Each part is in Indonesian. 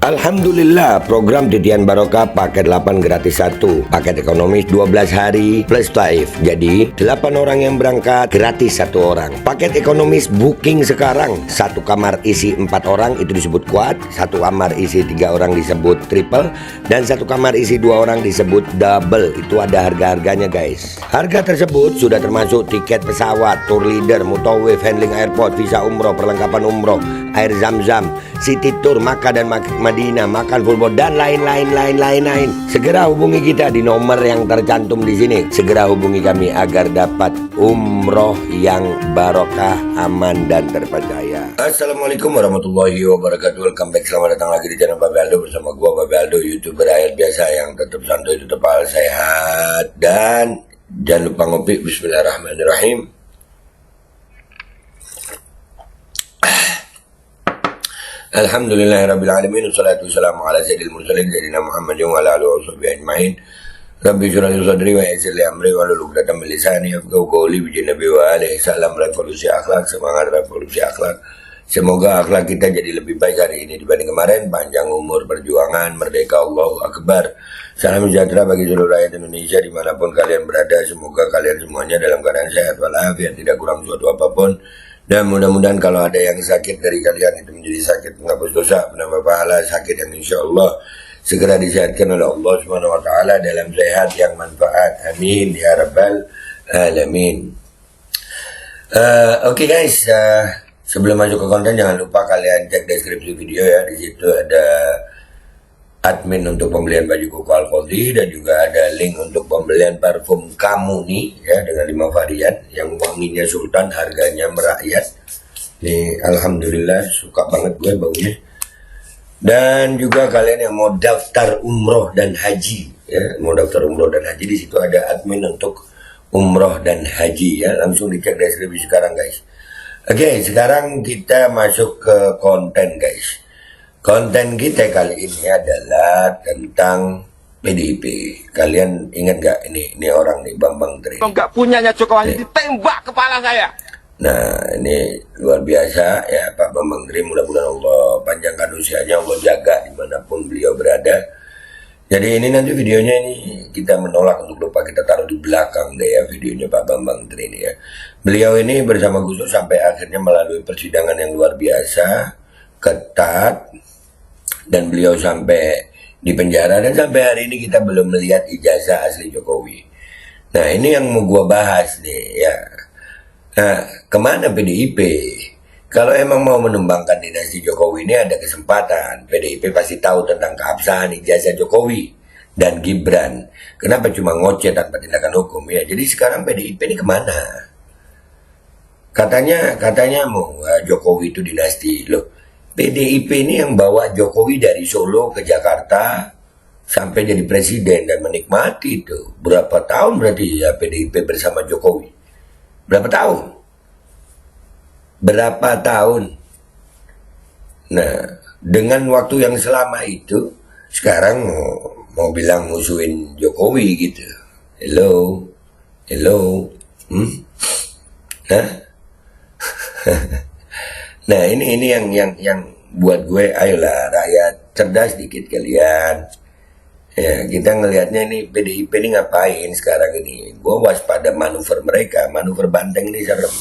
Alhamdulillah, program Titian Barokah paket 8 gratis 1, paket ekonomis 12 hari plus live. Jadi 8 orang yang berangkat gratis 1 orang. Paket ekonomis booking sekarang, 1 kamar isi 4 orang itu disebut quad, 1 kamar isi 3 orang disebut triple, dan 1 kamar isi 2 orang disebut double. Itu ada harga-harganya guys. Harga tersebut sudah termasuk tiket pesawat, tour leader, mutawif, handling airport, visa umroh, perlengkapan umroh, air zam-zam, city tour, Makkah dan Madinah, makan full board, dan lain-lain. Segera hubungi kita di nomor yang tercantum di sini. Segera hubungi kami agar dapat umroh yang barokah, aman dan terpercaya. Assalamualaikum warahmatullahi wabarakatuh. Welcome back, selamat datang lagi di channel Babe Aldo bersama gua Babe Aldo, YouTuber rakyat biasa yang tetap santuy, tetap sehat, dan jangan lupa ngopi. Bismillahirrahmanirrahim. Alhamdulillahirrabbilalamin. Wassalatu wassalamu ala sayyidil mursalin sayyidina Muhammadin wa ala alihi wa sahbihi ajma'in. Rabbi shrah li sadri wa yassir li amri wahlul 'uqdatam min lisani yafqahu qawli. Bi Nabi wa alihi salam. Revolusi akhlak, semangat revolusi akhlak. Semoga akhlak kita jadi lebih baik hari ini dibanding kemarin. Panjang umur, perjuangan, merdeka, Allahu Akbar. Salam sejahtera bagi seluruh rakyat Indonesia dimanapun kalian berada. Semoga kalian semuanya dalam keadaan sehat walafiat, tidak kurang suatu apapun. Dan mudah-mudahan kalau ada yang sakit dari kalian itu menjadi sakit penghapus dosa, penambah pahala, sakit yang insya Allah segera disehatkan oleh Allah Subhanahu Wa Taala dalam sehat yang manfaat. Amin ya rabbal alamin. Oke guys, sebelum masuk ke konten jangan lupa kalian cek deskripsi video ya. Di situ ada admin untuk pembelian baju koko Al-Fadli dan juga ada link untuk pembelian parfum kamu nih ya, dengan 5 varian yang wanginya sultan, harganya merakyat. Nih alhamdulillah suka banget gue baunya. Dan juga kalian yang mau daftar umroh dan haji ya, mau daftar umroh dan haji, di situ ada admin untuk umroh dan haji ya, langsung dicek deskripsi sekarang guys. Oke, sekarang kita masuk ke konten guys. Konten kita kali ini adalah tentang PDIP. Kalian ingat gak ini orang nih, Bambang Tri. Kalau nggak punyanya Jokowi ditembak kepala saya. Nah ini luar biasa ya Pak Bambang Tri. Mudah-mudahan Allah panjangkan usianya, Allah jaga dimanapun beliau berada. Jadi ini nanti videonya ini kita menolak untuk lupa kita taruh di belakang deh ya, videonya Pak Bambang Tri ini ya. Beliau ini bersama Gus Dur sampai akhirnya melalui persidangan yang luar biasa, ketat, dan beliau sampai di penjara, dan sampai hari ini kita belum melihat ijazah asli Jokowi. Nah ini yang mau gua bahas nih ya. Nah kemana PDIP? Kalau emang mau menumbangkan dinasti Jokowi ini ada kesempatan. PDIP pasti tahu tentang keabsahan ijazah Jokowi dan Gibran. Kenapa cuma ngoceh tanpa tindakan hukum ya? Jadi sekarang PDIP ini kemana? Katanya mau Jokowi itu dinasti loh. PDIP ini yang bawa Jokowi dari Solo ke Jakarta sampai jadi presiden dan menikmati itu. Berapa tahun berarti ya PDIP bersama Jokowi? Berapa tahun? Nah, dengan waktu yang selama itu, sekarang mau bilang musuhin Jokowi gitu. Hello? Hah? Nah ini yang buat gue, ayolah rakyat cerdas dikit kalian ya. Kita ngelihatnya ini PDIP ini ngapain sekarang ini. Gue waspada manuver mereka, manuver banteng ini serem.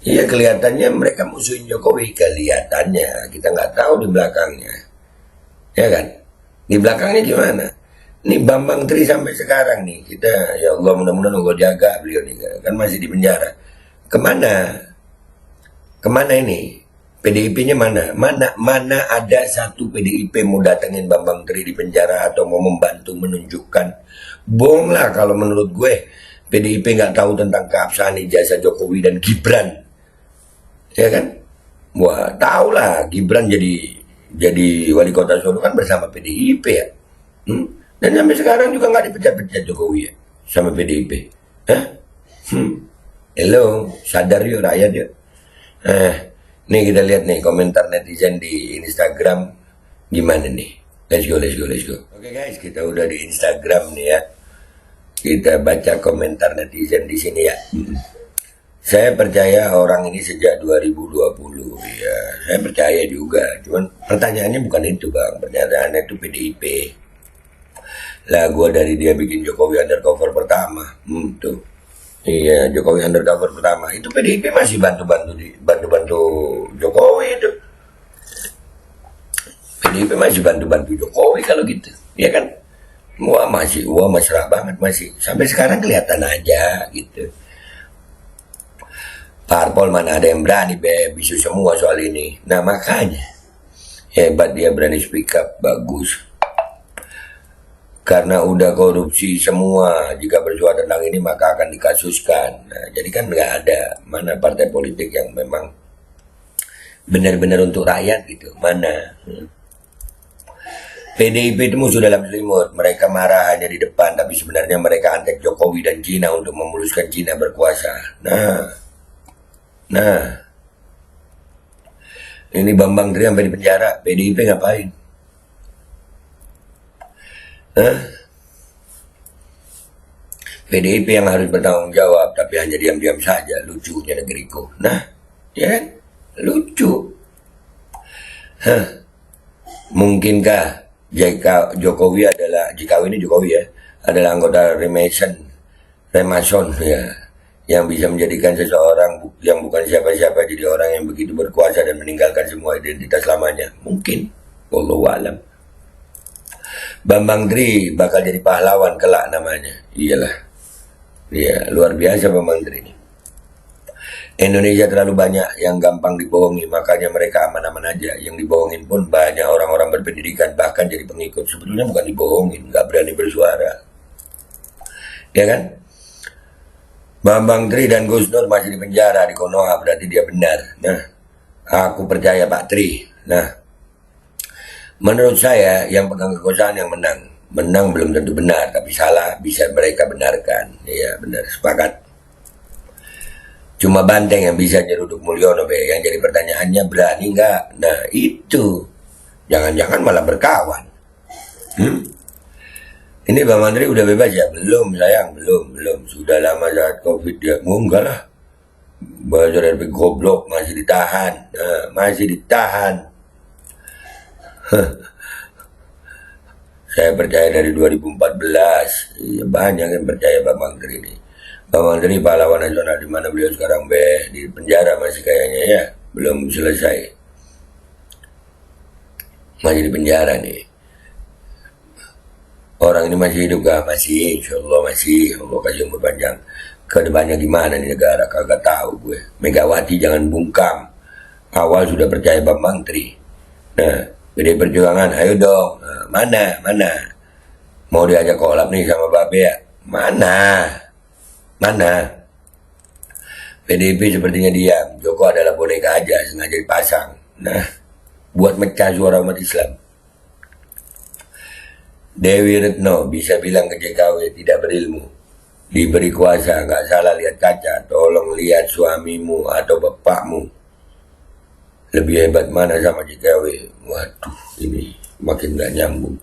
Iya kelihatannya mereka musuhin Jokowi, kelihatannya, kita nggak tahu di belakangnya ya kan. Di belakangnya gimana. Ini Bambang Tri sampai sekarang nih kita, ya Allah mudah-mudahan Allah jaga beliau nih kan masih di penjara. Kemana ini? PDIP-nya mana? Mana ada satu PDIP mau datengin Bambang Tri di penjara atau mau membantu menunjukkan? Bohong lah kalau menurut gue. PDIP nggak tahu tentang keabsahan ijazah Jokowi dan Gibran, ya kan? Wah tahu lah, Gibran jadi wali kota Solo kan bersama PDIP ya. Dan sampai sekarang juga nggak dipecat-pecat Jokowi ya sama PDIP. Hah? Hello, sadar yuk rakyat yuk. Nih kita lihat nih komentar netizen di Instagram gimana nih. Let's go. Oke guys, kita udah di Instagram nih ya. Kita baca komentar netizen di sini ya. Saya percaya orang ini sejak 2020 ya. Saya percaya juga. Cuman pertanyaannya bukan itu bang. Pertanyaannya itu PDIP. Lah gua dari dia bikin Jokowi undercover pertama. Tuh. Iya Jokowi undercover pertama. Itu PDIP masih bantu-bantu Jokowi itu. PDIP masih bantu-bantu Jokowi kalau gitu. Ya kan? Wah mesra banget masih. Sampai sekarang kelihatan aja gitu. Parpol mana ada yang berani bisu semua soal ini. Nah makanya hebat dia berani speak up, bagus. Karena udah korupsi semua, jika bersuara tentang ini maka akan dikasuskan. Nah, jadi kan nggak ada mana partai politik yang memang benar-benar untuk rakyat gitu, mana. PDIP itu musuh dalam selimut, mereka marah hanya di depan, tapi sebenarnya mereka antek Jokowi dan Cina untuk memuluskan Cina berkuasa. Nah, ini Bambang Tri sampai di penjara, PDIP ngapain? PDIP yang harus bertanggung jawab, tapi hanya diam-diam saja, lucunya negeriku. Nah, ya kan? Lucu. Mungkinkah Jokowi ini Jokowi ya, adalah anggota Remason ya, yang bisa menjadikan seseorang yang bukan siapa-siapa jadi orang yang begitu berkuasa dan meninggalkan semua identitas lamanya? Mungkin, wallahu alam. Bambang Tri bakal jadi pahlawan kelak namanya. Iyalah. Iya, luar biasa Bambang Tri ini. Indonesia terlalu banyak yang gampang dibohongi, makanya mereka aman-aman aja. Yang dibohongin pun banyak orang-orang berpendidikan, bahkan jadi pengikut. Sebetulnya bukan dibohongin, nggak berani bersuara. Ya kan? Bambang Tri dan Gus Nur masih di penjara di Konoha, berarti dia benar. Nah, aku percaya Pak Tri. Nah, menurut saya yang pegang kekuasaan yang menang. Menang belum tentu benar, tapi salah bisa mereka benarkan. Iya, benar, sepakat. Cuma Banteng yang bisa nyeruduk Mulyono, yang jadi pertanyaannya berani nggak? Nah, itu. Jangan-jangan malah berkawan. Ini Bang Mandri udah bebas ya? Belum sayang, belum. Sudah lama saat Covid dia. Enggak lah. Belajar RP goblok, masih ditahan. Masih ditahan. Saya percaya dari 2014. Ya, banyak yang percaya Bang Mandri ini. Bang Mandri pahlawan nasional, di mana beliau sekarang di penjara masih kayaknya ya. Belum selesai. Masih di penjara nih. Orang ini masih hidup gak? Masih, insya Allah masih. Allah kasih umur panjang. Kedepannya gimana nih negara? Kagak tahu gue. Megawati jangan bungkam. Awal sudah percaya Bambang Tri. Nah, PDI Perjuangan, ayo dong. Nah, mana? Mau diajak kolab nih sama Babe ya? Mana? PDIP sepertinya diam. Joko adalah boneka aja, sengaja dipasang. Nah, buat mecah suara umat Islam. Dewi Retno bisa bilang ke JKW tidak berilmu, diberi kuasa, nggak salah lihat kaca, tolong lihat suamimu atau bapakmu. Lebih hebat mana sama JKW? Waduh, ini makin nggak nyambung.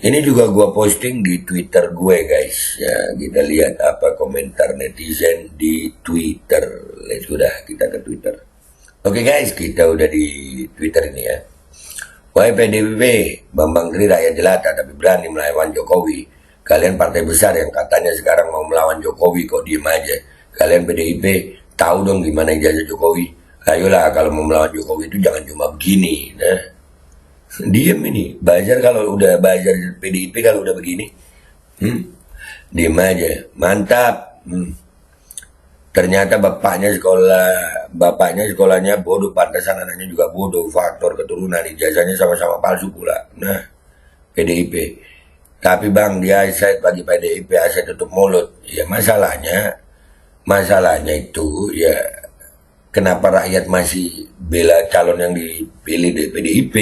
Ini juga gua posting di Twitter gue guys. Ya, kita lihat apa komentar netizen di Twitter. Sudah kita ke Twitter. Oke guys, kita udah di Twitter ini ya. Wahai PDIP, Bambang Tri rakyat jelata tapi berani melawan Jokowi. Kalian partai besar yang katanya sekarang mau melawan Jokowi, kok diem aja. Kalian PDIP tahu dong gimana ijazah Jokowi. Ayolah kalau mau melawan Jokowi itu jangan cuma begini. Nah, diem ini. Buzzer kalau udah buzzer PDIP kalau udah begini, diem aja. Mantap. Ternyata bapaknya sekolahnya bodoh, pantasan anaknya juga bodoh, faktor keturunan, ijazahnya sama-sama palsu pula. Nah, PDIP. Tapi bang, dia aset bagi PDIP, aset tutup mulut. Ya masalahnya itu ya kenapa rakyat masih bela calon yang dipilih di PDIP.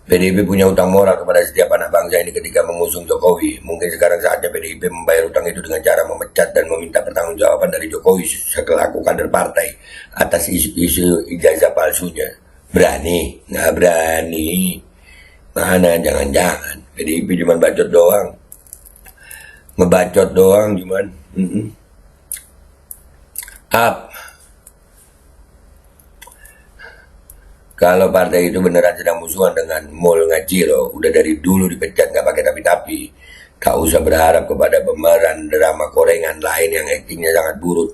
PDIP punya utang moral kepada setiap anak bangsa ini ketika mengusung Jokowi. Mungkin sekarang saatnya PDIP membayar utang itu dengan cara memecat dan meminta pertanggungjawaban dari Jokowi selaku kader partai atas isu ijazah palsunya. Berani? Nggak berani. Mana jangan-jangan. PDIP cuma bacot doang. Ngebacot doang cuman. Up. Kalau partai itu beneran sedang musuhan dengan Mul Ngajiro, udah dari dulu dipecat nggak pakai tapi-tapi. Tak usah berharap kepada pemeran drama korengan lain yang aktingnya sangat buruk.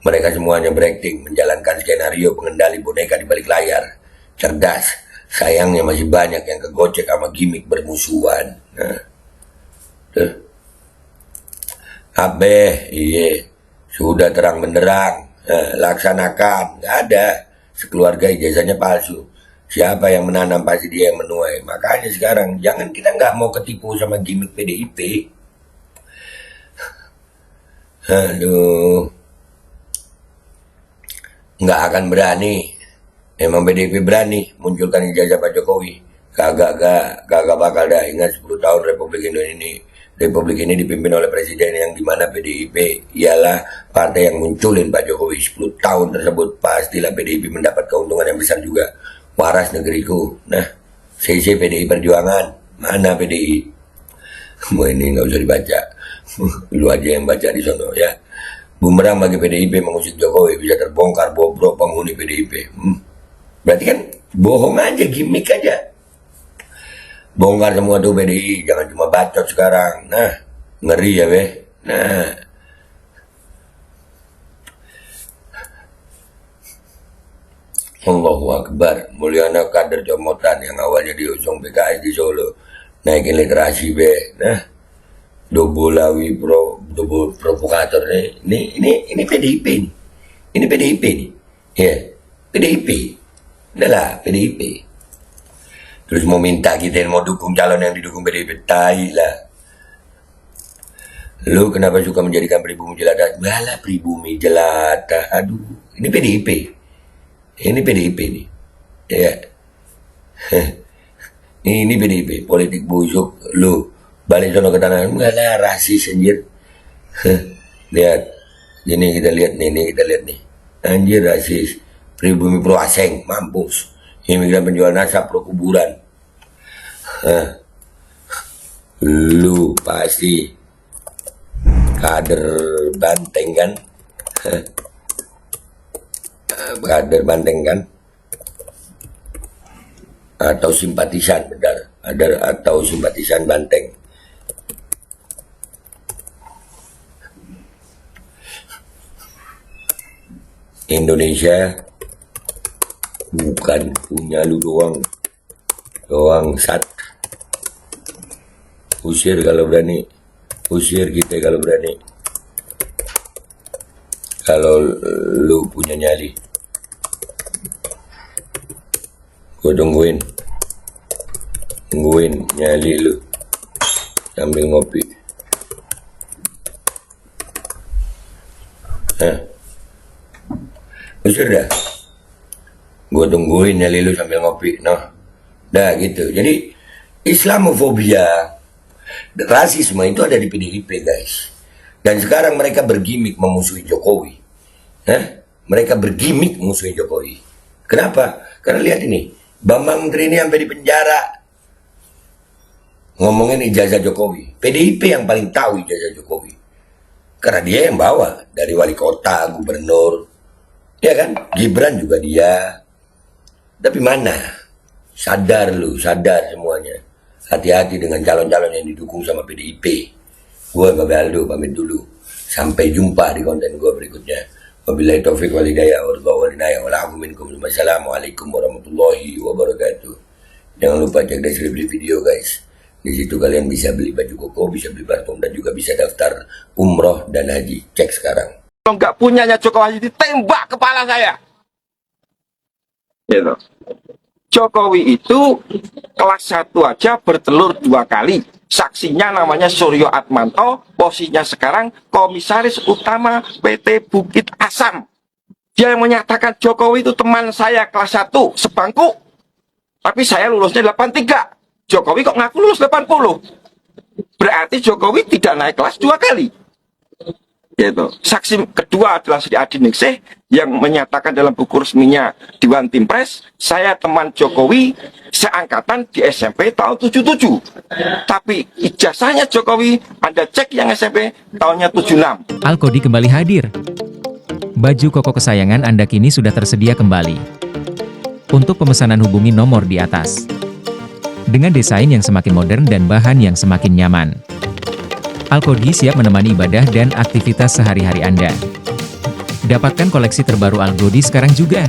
Mereka semuanya berakting, menjalankan skenario pengendali boneka di balik layar. Cerdas, sayangnya masih banyak yang kegocek sama gimmick bermusuhan. Nah, tuh. Abe, iya, sudah terang benderang, laksanakan, nggak ada. Sekeluarga ijazahnya palsu. Siapa yang menanam pasti dia yang menuai. Makanya sekarang jangan kita nggak mau ketipu sama gimmick PDIP. Aduh, nggak akan berani. Memang PDIP berani munculkan ijazah Pak Jokowi. Kagak bakal dah. Ingat 10 tahun Republik ini dipimpin oleh presiden yang dimana PDIP ialah partai yang munculin Pak Jokowi. 10 tahun tersebut pastilah PDIP mendapat keuntungan yang besar juga. Waras negeriku. Nah, CC PDI Perjuangan. Mana PDI? Semua ini nggak usah dibaca. Lu aja yang baca di sono ya. Bumerang bagi PDIP mengusik Jokowi bisa terbongkar bobrok penghuni PDIP. Berarti kan bohong aja, gimmick aja. Bongkar semua tuh PDI, jangan cuma bacot sekarang. Nah, ngeri ya be. Nah, Allahu Akbar. Mulyana kader comotan yang awalnya diusung PKS di Solo, naikin literasi be. Nah, dobolawi provokator nih. Ini PDIP nih. Ini PDIP nih. Ya, PDIP. Udahlah, PDIP. Terus mau minta kita yang mau dukung calon yang didukung PDIP, tai lah. Lu kenapa suka menjadikan pribumi jelata? Balah pribumi jelata. Aduh, ini PDIP. Ini PDIP nih. Ya. Ini PDIP, politik busuk. Lu balik sono ke tanah, enggak lah, rasis anjir. Lihat. Ini kita lihat nih. Anjir rasis. Pribumi pro asing, mampus. Imigran penjual nasab pro kuburan. Lu pasti kader Banteng kan? Kader Banteng kan? Atau simpatisan, benar. Atau simpatisan Banteng. Indonesia bukan punya lu doang sat. Usir kalau berani, usir kita kalau berani. Kalau lu punya nyali, gue tungguin nyali lu sambil ngopi. Usir dah. Gue tungguin nyali lu sambil ngopi. Nah, dah gitu. Jadi Islamofobia, rasisme itu ada di PDIP guys. Dan sekarang mereka bergimik memusuhi Jokowi. Mereka bergimik memusuhi Jokowi. Kenapa? Karena lihat ini, Bambang Menteri ini sampai di penjara ngomongin ijazah Jokowi. PDIP yang paling tahu ijazah Jokowi. Karena dia yang bawa dari wali kota, gubernur, ya kan? Gibran juga dia. Tapi mana? Sadar semuanya. Hati-hati dengan calon-calon yang didukung sama PDIP. Gue Babe Aldo pamit dulu. Sampai jumpa di konten gue berikutnya. Wabillahi taufiq walhidayah. Wassalamualaikum warahmatullahi wabarakatuh. Jangan lupa cek deskripsi video guys. Di situ kalian bisa beli baju koko, bisa beli parfum, dan juga bisa daftar umroh dan haji. Cek sekarang. Kalau nggak punyanya Jokowi ditembak kepala saya. Gitu. Jokowi itu kelas 1 aja bertelur 2 kali. Saksinya namanya Suryo Atmanto, posisinya sekarang komisaris utama PT Bukit Asam. Dia yang menyatakan Jokowi itu teman saya kelas 1 sebangku. Tapi saya lulusnya 83. Jokowi kok ngaku lulus 80. Berarti Jokowi tidak naik kelas 2 kali. Gitu. Saksi kedua adalah Sri Adi Ningsih yang menyatakan dalam buku resminya Dewan Timpres, saya teman Jokowi seangkatan di SMP tahun 77. Tapi ijazahnya Jokowi Anda cek yang SMP tahunnya 76. Alkodi kembali hadir. Baju koko kesayangan Anda kini sudah tersedia kembali. Untuk pemesanan hubungi nomor di atas. Dengan desain yang semakin modern dan bahan yang semakin nyaman. Alkodi siap menemani ibadah dan aktivitas sehari-hari Anda. Dapatkan koleksi terbaru Alkodi sekarang juga.